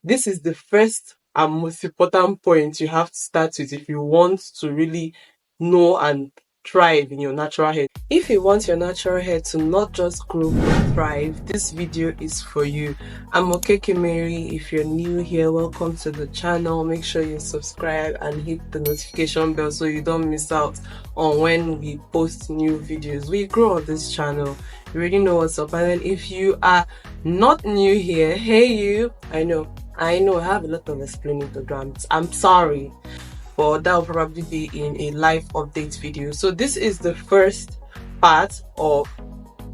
This is the first and most important point you have to start with if you want to really know and thrive in your natural hair. If you want your natural hair to not just grow but thrive, this video is for you. I'm Okeke Mary. If you're new here, welcome to the channel. Make sure you subscribe and hit the notification bell so you don't miss out on when we post new videos. We grow on this channel. You already know what's up. And then if you are not new here, hey you, I know I have a lot of explaining to do. I'm sorry, but that will probably be in a live update video. So this is the first part of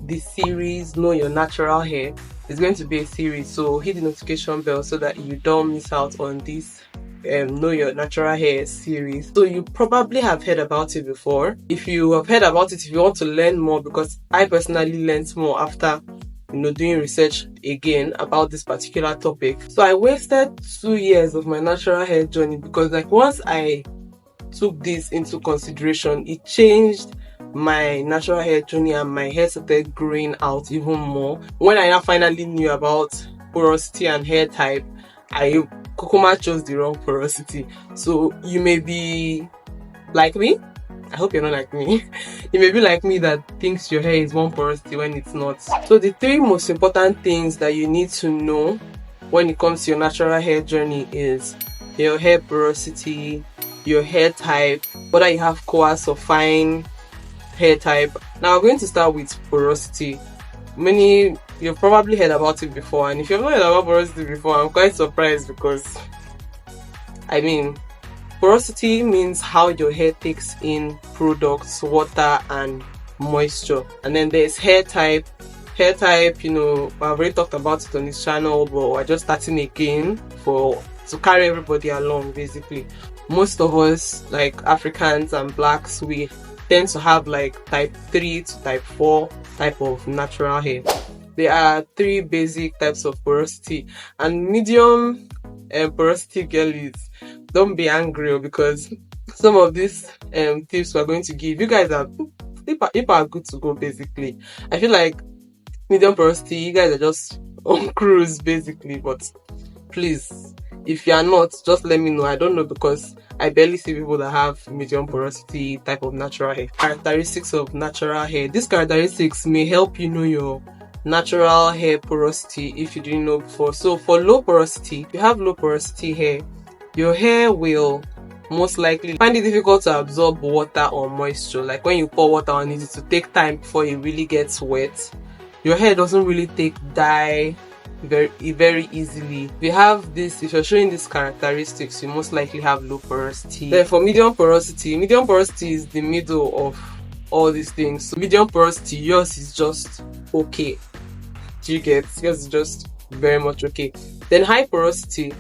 the series Know Your Natural Hair. It's going to be a series, so hit the notification bell so that you don't miss out on this Know Your Natural Hair series. So you probably have heard about it before. If you have heard about it, if you want to learn more, because I personally learned more after doing research again about this particular topic. So I wasted 2 years of my natural hair journey because once I took this into consideration, it changed my natural hair journey and my hair started growing out even more. When I now finally knew about porosity and hair type, I Kokoma chose the wrong porosity. So you may be like me. I hope you're not like me. You may be like me that thinks your hair is one porosity when it's not. So the 3 most important things that you need to know when it comes to your natural hair journey is your hair porosity, your hair type, whether you have coarse or fine hair type. Now we're going to start with porosity. You've probably heard about it before, and if you've not heard about porosity before, I'm quite surprised because porosity means how your hair takes in products, water and moisture. And then there's hair type. Hair type, I've already talked about it on this channel, but we're just starting again to carry everybody along. Basically, most of us, like Africans and blacks, we tend to have type 3 to type 4 type of natural hair. There are 3 basic types of porosity, and medium porosity girlies, don't be angry because some of these tips we're going to give you guys are good to go. Basically, I feel like medium porosity, you guys are just on cruise basically, but please, if you are not, just let me know. I don't know, because I barely see people that have medium porosity type of natural hair. Characteristics of natural hair. These characteristics may help you know your natural hair porosity if you didn't know before. So for low porosity, if you have low porosity hair, your hair will most likely find it difficult to absorb water or moisture. Like when you pour water on it, it will take time before it really gets wet. Your hair doesn't really take dye very easily. If you're showing these characteristics, you most likely have low porosity. Then for medium porosity is the middle of all these things. So medium porosity, yours is just okay. Do you get? Yours is just very much okay. Then high porosity,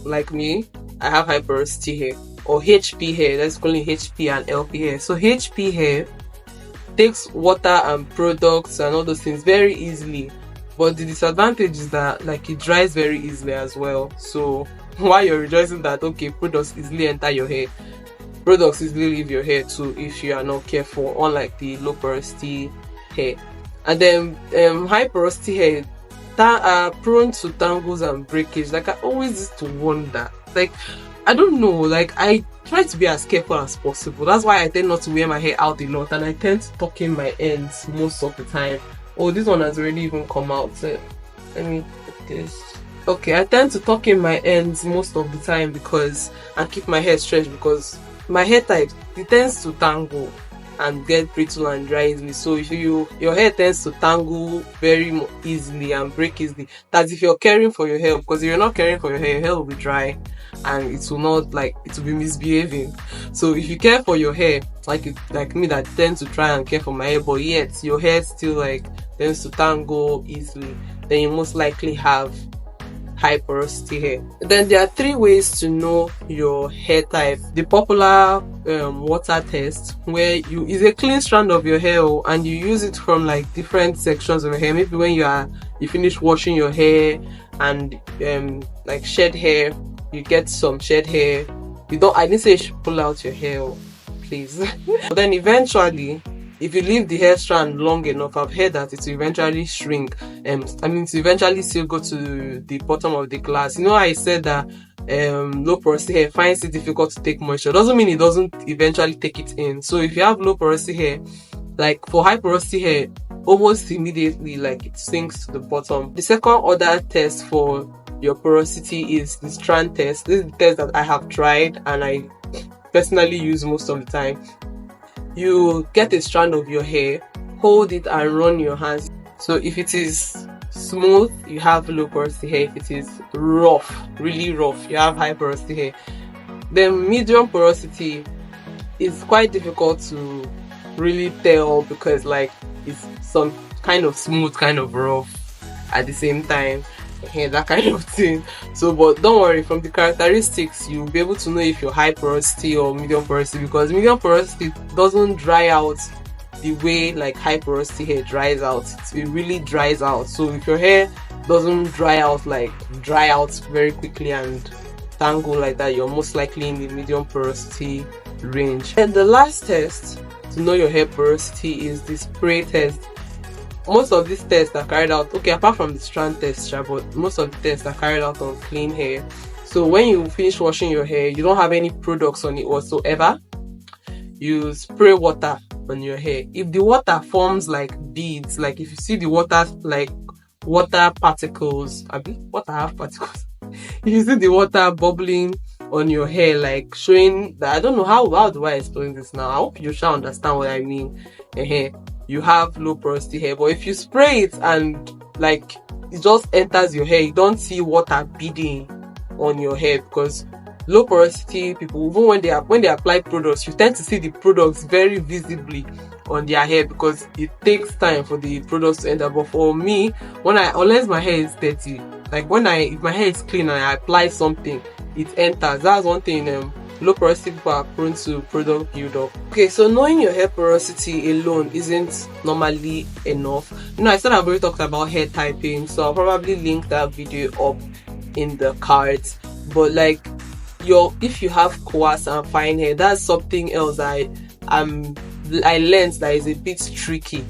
like me, I have high porosity hair, or HP hair. Let's call it HP and LP hair. So HP hair takes water and products and all those things very easily, but the disadvantage is that it dries very easily as well. So while you're rejoicing that products easily enter your hair, products easily leave your hair too if you are not careful, unlike the low porosity hair. And then high porosity hair are prone to tangles and breakage. I always used to wonder, I don't know, I try to be as careful as possible. That's why I tend not to wear my hair out a lot, and I tend to tuck in my ends most of the time. Oh, this one has already even come out. So let me put this. Okay, I tend to tuck in my ends most of the time and keep my hair stretched, because my hair type, it tends to tangle and get brittle and dry easily. So if your hair tends to tangle very easily and break easily, that's if you're caring for your hair. Because if you're not caring for your hair will be dry and it will not it will be misbehaving. So if you care for your hair, like me that tends to try and care for my hair, but yet your hair still tends to tangle easily, then you most likely have high porosity hair. Then there are 3 ways to know your hair type. The popular water test, where is a clean strand of your hair, and you use it from different sections of your hair. Maybe when you finish washing your hair and shed hair, you get some shed hair. I didn't say you should pull out your hair, please. But then eventually if you leave the hair strand long enough, I've heard that it will eventually shrink. It will eventually still go to the bottom of the glass. You know, I said that low porosity hair finds it difficult to take moisture. Doesn't mean it doesn't eventually take it in. So if you have low porosity hair, like for high porosity hair, almost immediately like it sinks to the bottom. The second other test for your porosity is the strand test. This is the test that I have tried and I personally use most of the time. You get a strand of your hair, hold it and run your hands. So if it is smooth, you have low porosity hair. If it is rough, really rough, you have high porosity hair. Then medium porosity is quite difficult to really tell because like it's some kind of smooth, kind of rough at the same time. Yeah, that kind of thing. So but don't worry, from the characteristics you'll be able to know if you're high porosity or medium porosity, because medium porosity doesn't dry out the way like high porosity hair dries out. It really dries out. So if your hair doesn't dry out very quickly and tangle like that, you're most likely in the medium porosity range. And the last test to know your hair porosity is the spray test. Most of these tests are carried out, okay, apart from the strand test, but most of the tests are carried out on clean hair. So when you finish washing your hair, you don't have any products on it whatsoever. You spray water on your hair. If the water forms like beads, like if you see the water like water particles, water have particles. If you see the water bubbling on your hair, like showing that, I don't know how do I explain this now. I hope you shall understand what I mean. You have low porosity hair. But if you spray it and like it just enters your hair, you don't see water beading on your hair, because low porosity people, even when they apply products, you tend to see the products very visibly on their hair because it takes time for the products to enter. But for me, unless my hair is dirty, like if my hair is clean and I apply something, it enters. That's one thing low porosity people are prone to product buildup. Okay, so knowing your hair porosity alone isn't normally enough. I said I've already talked about hair typing, so I'll probably link that video up in the cards. But like if you have coarse and fine hair, that's something else I learned that is a bit tricky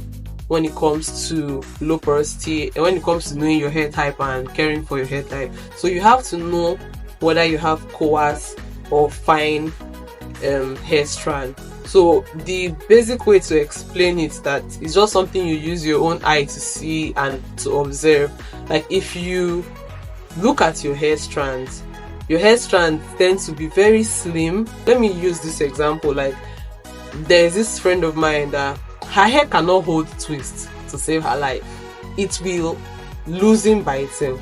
when it comes to low porosity and when it comes to knowing your hair type and caring for your hair type. So you have to know whether you have coarse or fine hair strand. So the basic way to explain it, that it's just something you use your own eye to see and to observe. Like if you look at your hair strands tends to be very slim. Let me use this example. Like there's this friend of mine that her hair cannot hold twists to save her life. It will loosen by itself.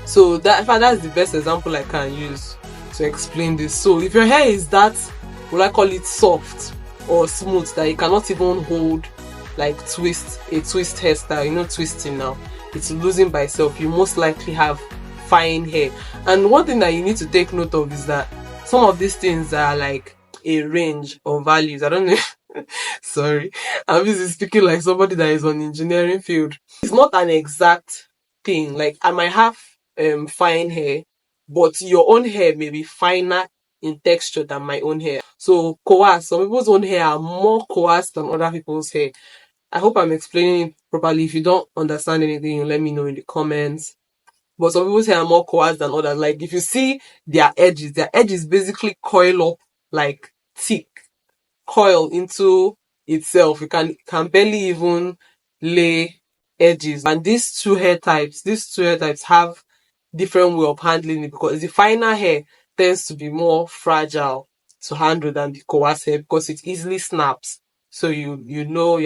So that's the best example I can use to explain this. So if your hair is that, will I call it soft or smooth, that you cannot even hold like a twist hairstyle, twisting now, it's losing by itself, you most likely have fine hair. And one thing that you need to take note of is that some of these things are like a range of values. I don't know. Sorry, I'm busy speaking like somebody that is on engineering field. It's not an exact thing. Like I might have fine hair, but your own hair may be finer in texture than my own hair. So coarse, some people's own hair are more coarse than other people's hair. I hope I'm explaining it properly. If you don't understand anything, you let me know in the comments. But some people's hair are more coarse than others. Like if you see their edges basically coil up like thick, coil into itself. You can barely even lay edges. And these two hair types have different way of handling it, because the finer hair tends to be more fragile to handle than the coarse hair because it easily snaps. So you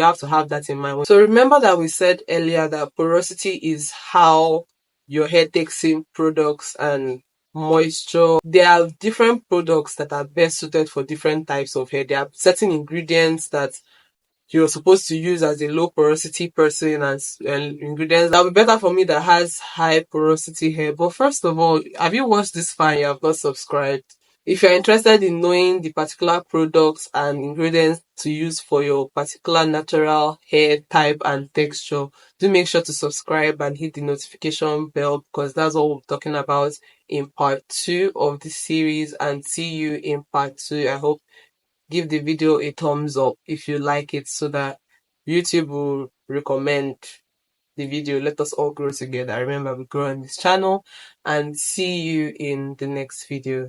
have to have that in mind. So remember that we said earlier that porosity is how your hair takes in products and moisture. There are different products that are best suited for different types of hair. There are certain ingredients that you're supposed to use as a low porosity person, and ingredients that will be better for me that has high porosity hair. But first of all, have you watched this far and you have not subscribed? If you're interested in knowing the particular products and ingredients to use for your particular natural hair type and texture, do make sure to subscribe and hit the notification bell, because that's what we're talking about in part 2 of this series. And see you in part 2. I hope give the video a thumbs up if you like it, so that YouTube will recommend the video. Let us all grow together. Remember, we grow on this channel, and see you in the next video.